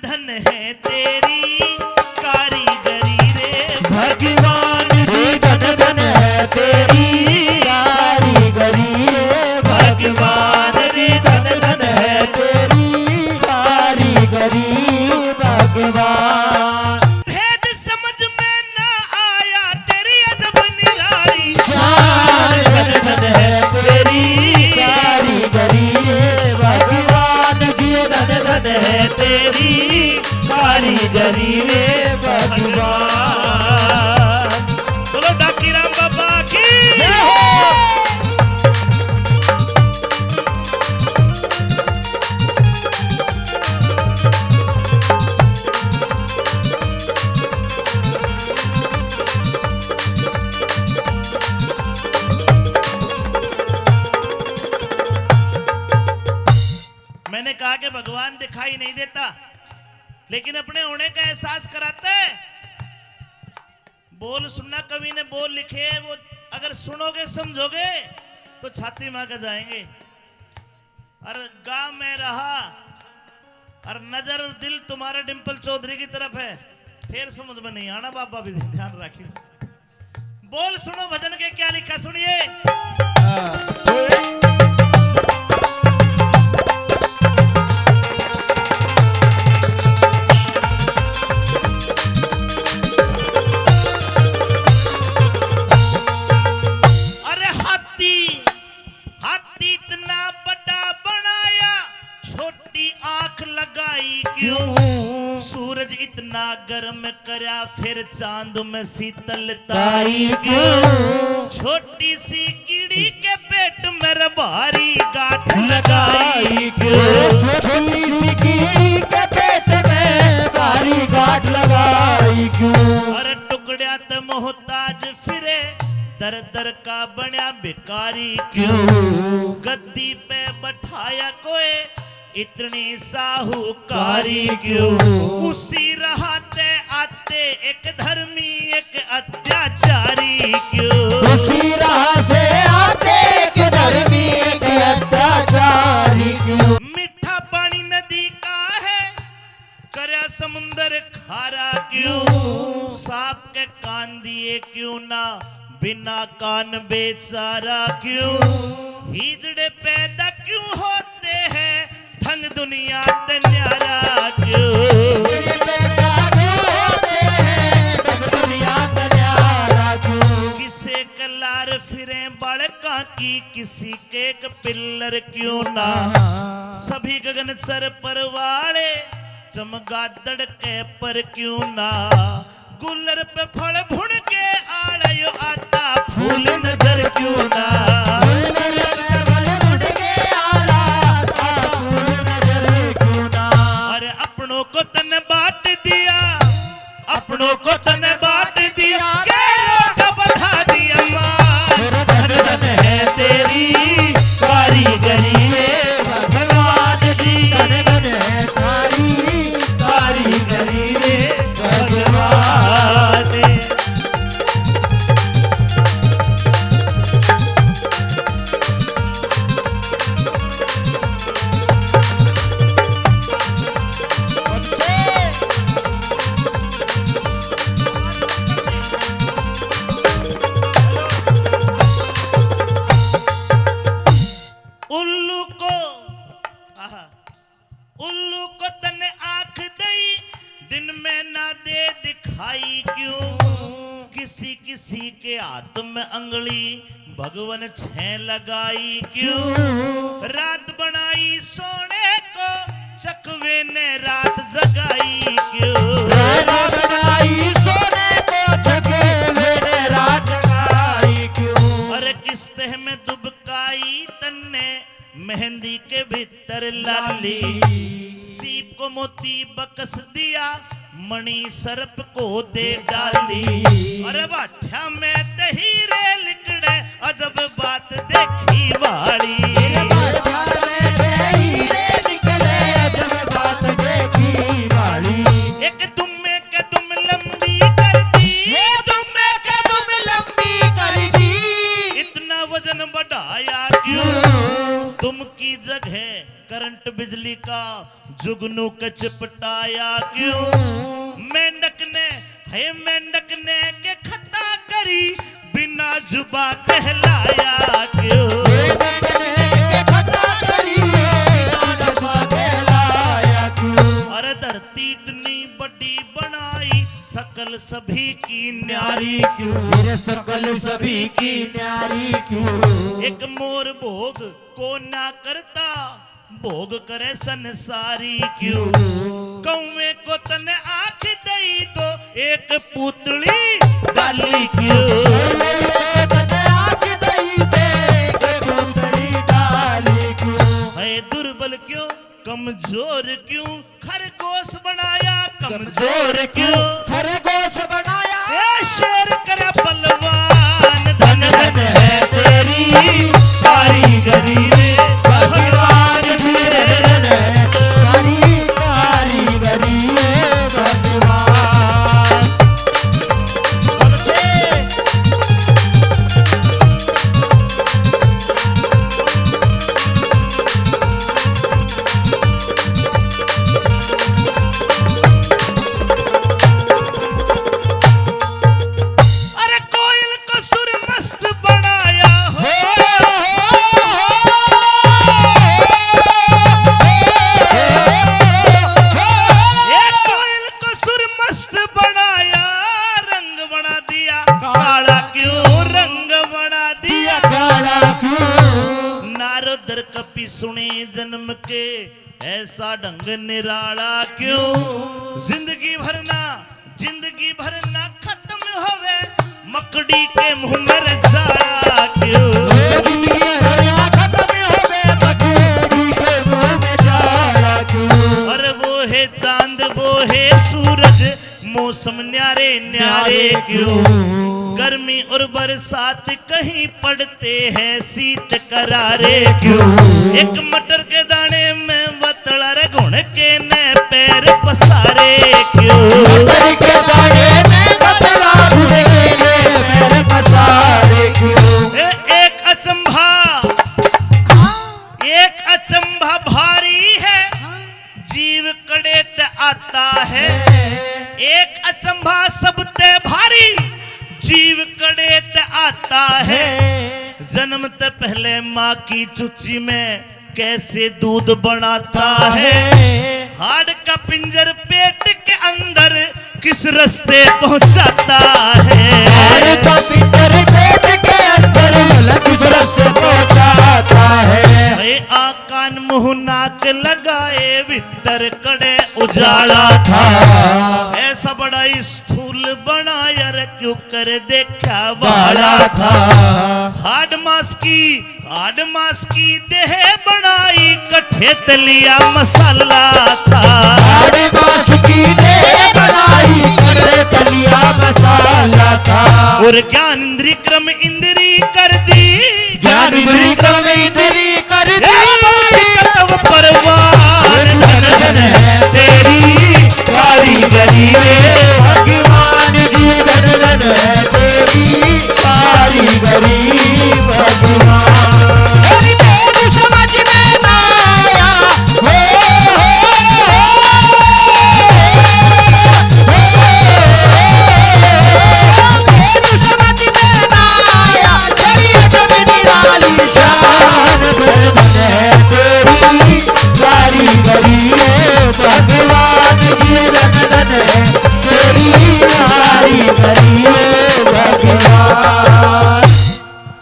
धन है तेरी कारीगरी रे भगवान जी धन धन है तेरी कारीगरी रे भगवान रे धन धन है तेरी कारीगरी भगवान। भेद समझ में ना आया तेरी अजब निराली शान धन धन है तेरी कारीगरी रे भगवान जी धन धन है तेरी कारीगरी रे भगवान। बोलो डाकी राम बाबा की मैंने कहा कि भगवान दिखाई नहीं देता लेकिन अपने होने का एहसास कराता है। बोल सुनना, कवि ने बोल लिखे, वो अगर सुनोगे समझोगे तो छाती मार के जाएंगे। और गांव में रहा और नजर और दिल तुम्हारे डिंपल चौधरी की तरफ है, फिर समझ में नहीं आना। बाबा भी ध्यान रखिए। बोल सुनो भजन के क्या लिखा सुनिए। सूरज इतना गर्म करया फिर चांद में शीतलताई क्यों। छोटी सी कीड़ी के पेट में भारी गांठ लगाई क्यों। छोटी सी कीड़ी के पेट में भारी गांठ लगाई क्यों। और टुकड़िया ते मोहताज फिरे दर दर का बन्या भिकारी क्यों। गद्दी पे बैठाया कोई इतनी साहूकारी क्यों। उसी रहते आते एक धर्मी एक अत्याचारी क्यों। उसी राह से आते एक धर्मी एक अत्याचारी क्यों। मीठा पानी नदी का है करया समुंदर खारा क्यों। सांप के कान दिए क्यों ना बिना कान बेचारा क्यों। हिजड़े पैदा क्यों होते हैं ढंग दुनिया ते न्यारा क्यों। किसे कलार फिरे बड़का की किसी के एक पिल्लर क्यों ना। सभी गगन सर पर वाले चमगादड़ के पर क्यों ना। गुल्लर पे फल भुन के आड़यो आता फूल नजर क्यों ना। को तन बांट दिया अपनों को तन बांट दिया के बढ़ा दिया। धन धन है तेरी कारीगरी रे भगवान जी। धन धन है सारी कारीगरी रे भगवान। उल्लू को तने आंख दई दिन में ना दे दिखाई क्यों। किसी किसी के हाथ में अंगली भगवन छह लगाई क्यों। रात बनाई सोने को चकवे ने रात जगाई क्यों। रात बनाई सोने को चकवे ने रात जगाई क्यों। और किस्ते में दुबकाई तन्ने मेहंदी के भीतर लाली। सीप को मोती बकस दिया मणि सर्प को दे डाली। अरे बाठा में तहीरे लिकड़े अजब बात देखी वाली। एक दुम्मे के दुम लंबी कर दी। दुम्मे के दुम लंबी कर दी। इतना वजन बढ़ाया क्यों। तुम की जगह करंट बिजली का जुगनू के चिपटाया क्यों? मेंढक ने के खता करी बिना जुबा कहलाया क्यों? अरे धरती इतनी बड़ी बनाई सकल सभी की न्यारी क्यों? मेरे सकल सभी की न्यारी क्यों? एक मोर भोग को ना करता भोग करे संसारी क्यों? कौवे को तने आँख दई तो एक पुतली डाली क्यों? है दुर्बल क्यों कमजोर क्यों? खरगोश बनाया कमजोर क्यों? खरगोश बनाया ए शेर करे बलवान धन धन है तेरी कारीगरी रे भगवान जी रे। कारीगरी भगवान। अरे कोयल को सुर मस्त बनाया हो, ये कोयल को सुर मस्त बनाया, रंग बना दिया काला क्यों? रंग बना दिया काला क्यों? नारदर कपि सुने जन्म के ऐसा ढंग निराला क्यों? जिंदगी भरना खत्म होवे मकड़ी के मुंह में रजाया क्यों? जिंदगी भरना खत्म होवे मकड़ी के मुंह में जाला क्यों? और वो है चांद वो है सूरज मौसम न्यारे न्यारे क्यों? गर्मी और बरसात कहीं पड़ते हैं शीत करारे क्यों? एक मटर के दाने में बतला रे घुन के ने पैर पसारे क्यों? मटर के दाने में बतला घुन के ने पैर पसारे क्यों? एक अचंभा भारी है जीव कड़े ते आता है। एक अचंभा सबते भारी जीव कड़े ते आता है। जन्म ते पहले माँ की चुच्ची में कैसे दूध बनाता है। हाड़ का पिंजर पेट के अंदर किस रास्ते पहुंचाता है। हाड़ का पिंजर पेट के अंदर किस रास्ते पहुंचाता है। कान मुंह नाक लगाए भीतर कड़े उजाड़ा था। ऐसा बड़ा स्थूल बनाया रे क्यों कर देखा वाला था। हाड मास की देह बनाई कठे तलिया मसाला था। हाड मास की देह बनाई कठे तलिया मसाला था। और ज्ञान इंद्री क्रम इंद्री कर दी। ज्ञान इंद्री क्रम इंद्री कर दी। तब परवान धन है तेरी कारीगरी रे भगवान जी धन है तेरी कारीगरी भगवान। समझ में ना आया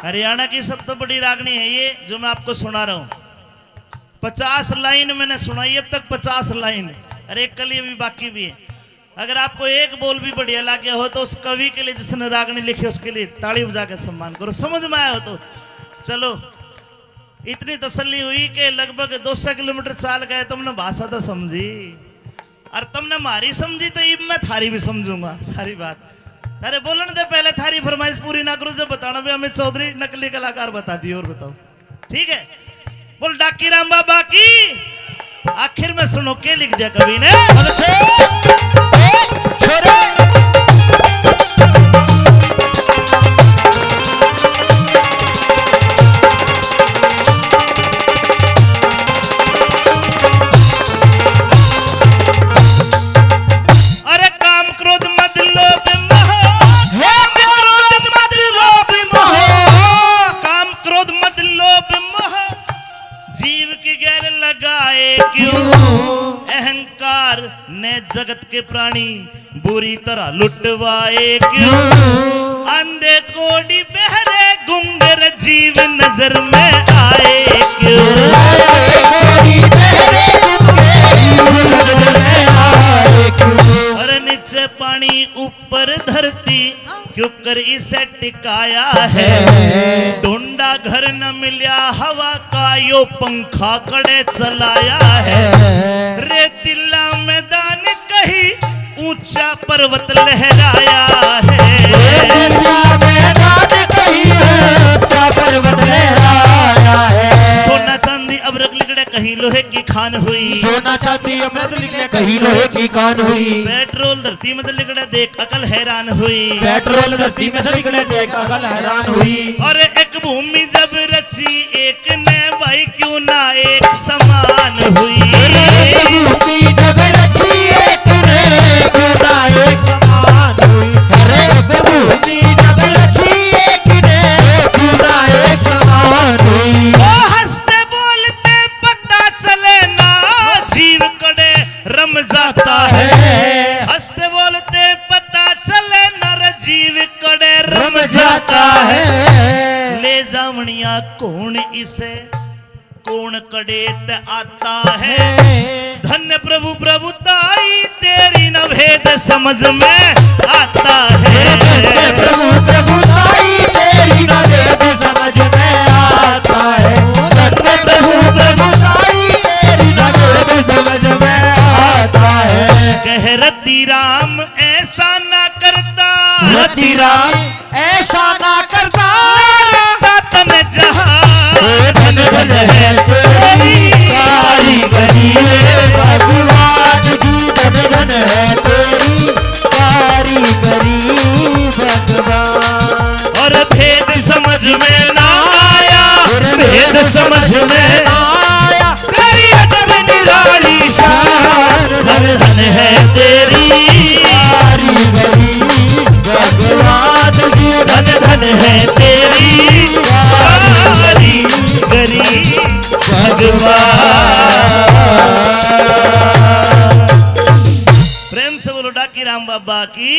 हरियाणा की सबसे बड़ी रागनी है ये जो मैं आपको सुना रहा हूँ। 50 लाइन मैंने सुनाई अब तक 50 लाइन। अरे एक कली अभी बाकी भी है। अगर आपको एक बोल भी बढ़िया लगे हो तो उस कवि के लिए जिसने रागनी लिखी उसके लिए ताली बजा के सम्मान करो। समझ में आया हो तो चलो। इतनी तसल्ली हुई कि लगभग 200 किलोमीटर चाल गए तुमने भाषा तो समझी और तुमने मारी समझी तो अब मैं थारी भी समझूंगा सारी बात। अरे बोलन दे पहले थारी फरमाइश पूरी ना करो जब बताना भी अमित चौधरी नकली कलाकार बता दी। और बताओ ठीक है। बोल डाकी राम बाबा की। आखिर में सुनो के लिख दिया कवि ने। ने जगत के प्राणी बुरी तरह लुटवाए क्यों अंधे कोड़ी बहरे गुंगर जीव नजर में आए क्यों और नीचे पानी ऊपर धरती क्यों कर इसे टिकाया है ढूंढा घर न मिला हवा का यो पंखा कड़े चलाया है रेतीला मैदान कहीं ऊंचा पर्वत लहराया है सोना चांदी अबरक लिगड़े कहीं लोहे की खान हुई सोना चांदी अमृत निकले कहीं लोहे की कान हुई पेट्रोल धरती में लिगड़े देख अकल हैरान हुई पेट्रोल धरती में से निकले देख अकल हैरान हुई और एक भूमि जब रची एक ने भाई क्यों ना एक समान हुई भूमि जब रची एक ने क्यों ना एक समान हुई अरे भूमि जब रची एक ने क्यों ना एक समान हुई ओ हंसते बोलते पता चले ना जीव कड़े रम जाता है हंसते बोलते पता चले नर जीव कड़े रम जाता है ले जावनिया कौन इसे कौन कड़े ते आता है धन्य प्रभु प्रभुताई तेरी न भेद समझ में आता है प्रभु प्रभुताई तेरी न भेद समझ में आता है धन्य प्रभु प्रभुताई तेरी न भेद समझ में आता है कह रति राम ऐसा ना करता रति राम ऐसा ना करता तन जहां धन धन है तेरी कारीगरी भगवान जी धन धन है तेरी कारीगरी भगवान और भेद समझ में ना आया भेद समझ में ना आया तेरी अजब निराली शान धन धन है तेरी कारीगरी भगवान जी धन धन है तेरी कारीगरी भगवान प्रेम से बोलो डाकी राम बाबा की